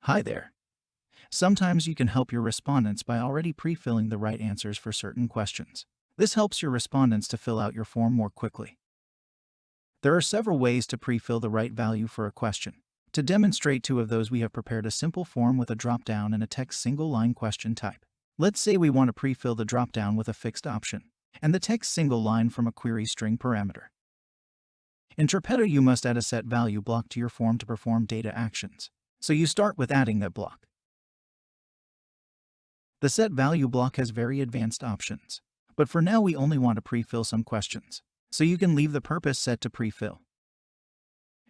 Hi there. Sometimes you can help your respondents by already pre-filling the right answers for certain questions. This helps your respondents to fill out your form more quickly. There are several ways to pre-fill the right value for a question. To demonstrate two of those, we have prepared a simple form with a drop-down and a text single-line question type. Let's say we want to pre-fill the drop-down with a fixed option, and the text single line from a query string parameter. In Tripetto, you must add a set value block to your form to perform data actions. So you start with adding that block. The set value block has very advanced options, but for now we only want to pre-fill some questions, so you can leave the purpose set to pre-fill.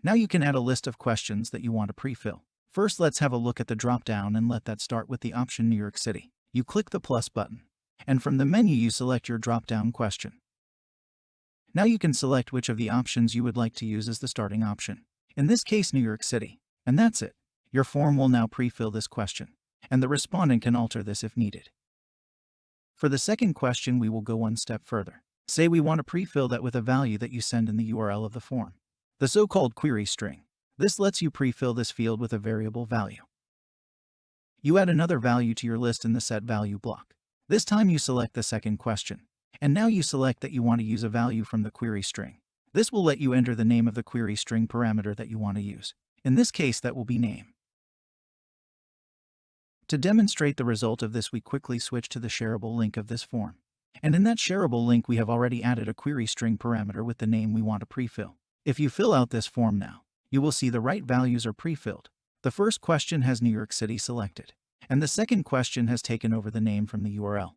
Now you can add a list of questions that you want to pre-fill. First, let's have a look at the drop-down and let that start with the option New York City. You click the plus button, and from the menu you select your drop-down question. Now you can select which of the options you would like to use as the starting option. In this case, New York City. And that's it. Your form will now pre-fill this question, and the respondent can alter this if needed. For the second question, we will go one step further. Say we want to pre-fill that with a value that you send in the URL of the form, the so-called query string. This lets you pre-fill this field with a variable value. You add another value to your list in the set value block. This time you select the second question, and now you select that you want to use a value from the query string. This will let you enter the name of the query string parameter that you want to use. In this case, that will be name. To demonstrate the result of this, we quickly switch to the shareable link of this form. And in that shareable link, we have already added a query string parameter with the name we want to pre-fill. If you fill out this form now, you will see the right values are pre-filled. The first question has New York City selected, and the second question has taken over the name from the URL.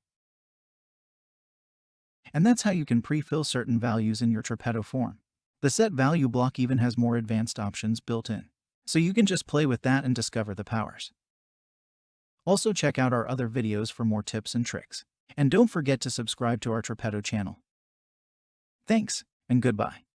And that's how you can pre-fill certain values in your Tripetto form. The set value block even has more advanced options built in, so you can just play with that and discover the powers. Also, check out our other videos for more tips and tricks. And don't forget to subscribe to our Tripetto channel. Thanks, and goodbye.